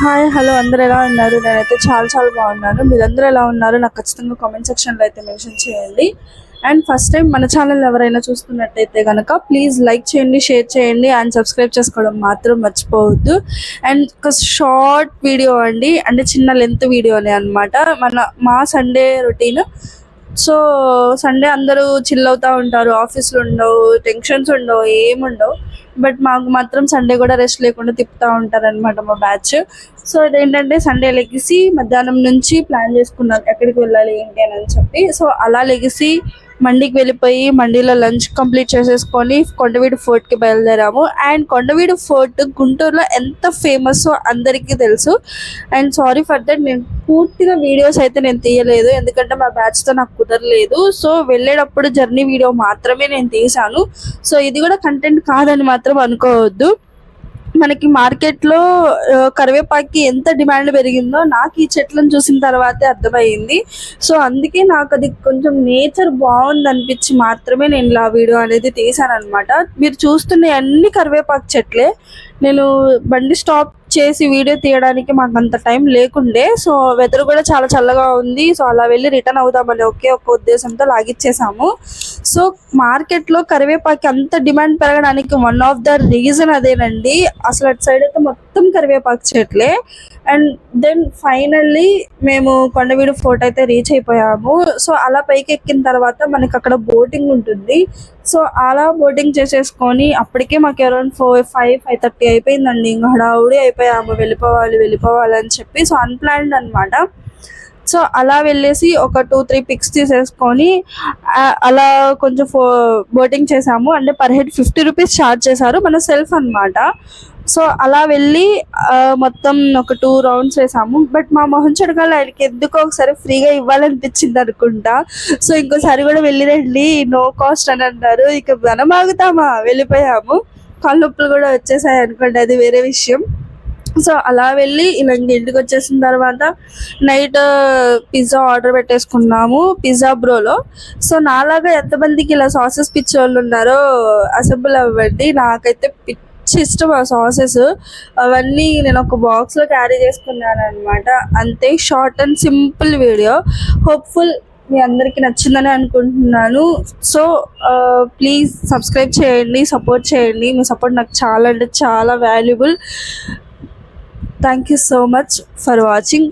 Hi hello అందరూ ఎలా ఉన్నారు? నేనైతే చాలా బాగున్నాను. మీరందరూ ఎలా ఉన్నారు నాకు ఖచ్చితంగా కామెంట్ సెక్షన్లో అయితే మెన్షన్ చేయండి. అండ్ ఫస్ట్ టైం మన ఛానల్ ఎవరైనా చూస్తున్నట్టయితే కనుక ప్లీజ్ లైక్ చేయండి, షేర్ చేయండి అండ్ సబ్స్క్రైబ్ చేసుకోవడం మాత్రం మర్చిపోవద్దు. అండ్ ఒక షార్ట్ వీడియో అండి, అంటే చిన్న లెంత్ వీడియోనే అనమాట. మా సండే రొటీన్. సో సండే అందరూ చిల్ అవుతూ ఉంటారు, ఆఫీస్లు ఉండవు, టెన్షన్స్ ఉండవు, ఏముండవు. బట్ మాకు మాత్రం సండే కూడా రెస్ట్ లేకుండా తిప్పుతూ ఉంటారనమాట మా బ్యాచ్. సో ఇదేంటంటే సండే లెగిసి మధ్యాహ్నం నుంచి ప్లాన్ చేసుకున్నాం ఎక్కడికి వెళ్ళాలి ఏంటి అని చెప్పి. సో అలా లెగిసి మండీకి వెళ్ళిపోయి మండీలో లంచ్ కంప్లీట్ చేసేసుకొని కొండవీడు ఫోర్ట్కి బయలుదేరాము. అండ్ కొండవీడు ఫోర్ట్ గుంటూరులో ఎంత ఫేమస్ అందరికీ తెలుసు. అండ్ సారీ ఫర్ దట్, నేను పూర్తిగా వీడియోస్ అయితే నేను తీయలేదు, ఎందుకంటే మా బ్యాచ్తో నాకు కుదరలేదు. సో వెళ్ళేటప్పుడు జర్నీ వీడియో మాత్రమే నేను తీశాను. సో ఇది కూడా కంటెంట్ కాదని మాత్రం అనుకోవద్దు. మనకి మార్కెట్లో కరివేపాకి ఎంత డిమాండ్ పెరిగిందో నాకు ఈ చెట్లను చూసిన తర్వాతే అర్థమైంది. సో అందుకే నాకు అది కొంచెం నేచర్ బాగుంది అనిపించి మాత్రమే నేను ఇలా వీడియో అనేది తీశాను అనమాట. మీరు చూస్తున్న అన్ని కరివేపాకు చెట్లే. నేను బండి స్టాప్ చేసి వీడియో తీయడానికి మాకు అంత టైం లేకుండే. సో వెదర్ కూడా చాలా చల్లగా ఉంది. సో అలా వెళ్ళి రిటర్న్ అవుదామని ఒకే ఒక ఉద్దేశంతో లాగిచ్చేసాము. సో మార్కెట్లో కరివేపాకి అంత డిమాండ్ పెరగడానికి వన్ ఆఫ్ ద రీజన్ అదేనండి. అసలు అటు సైడ్ అయితే మొత్తం కరివేపాకు చెట్లే. అండ్ దెన్ ఫైనల్లీ మేము కొండవీడు ఫోర్ట్ అయితే రీచ్ అయిపోయాము. సో అలా పైకి ఎక్కిన తర్వాత మనకి అక్కడ బోటింగ్ ఉంటుంది. సో అలా బోటింగ్ చేసేసుకొని అప్పటికే మాకు అరౌండ్ 5:30 అయిపోయిందండి. ఇంకా హడావుడి అయిపోయాము, వెళ్ళిపోవాలి అని చెప్పి. సో అన్ప్లాన్డ్ అనమాట. సో అలా వెళ్ళేసి ఒక 2-3 పిక్స్ తీసేసుకొని అలా కొంచెం బోటింగ్ చేసాము. అంటే పర్ హెడ్ 50 రూపీస్ ఛార్జ్ చేశారు, మన సెల్ఫ్ అనమాట. సో అలా వెళ్ళి మొత్తం ఒక 2 రౌండ్స్ వేసాము. బట్ మా మొహం చూడగానే ఆయనకి ఎందుకో ఒకసారి ఫ్రీగా ఇవ్వాలనిపించింది అనుకుంటా. సో ఇంకోసారి కూడా వెళ్ళి రండి, నో కాస్ట్ అని అన్నారు. ఇక మనం ఆగుతామా, వెళ్ళిపోయాము. కాళ్ళ నొప్పులు కూడా వచ్చేసాయి అనుకోండి, అది వేరే విషయం. సో అలా వెళ్ళి ఇలా ఇంటికి వచ్చేసిన తర్వాత నైట్ పిజ్జా ఆర్డర్ పెట్టేసుకున్నాము పిజ్జా బ్రోలో. సో నాలాగా ఎంతమందికి ఇలా సాసెస్ పిచ్చి వాళ్ళు ఉన్నారో అసెంబుల్ అవ్వండి. నాకైతే పిచ్చి ఇష్టం ఆ సాసెస్. అవన్నీ నేను ఒక బాక్స్లో క్యారీ చేసుకున్నాను అనమాట. అంతే, short and simple video. Hopeful మీ అందరికీ నచ్చిందని అనుకుంటున్నాను. సో ప్లీజ్ సబ్స్క్రైబ్ చేయండి, సపోర్ట్ చేయండి. మీ సపోర్ట్ నాకు చాలా అంటే చాలా valuable. Thank you so much for watching.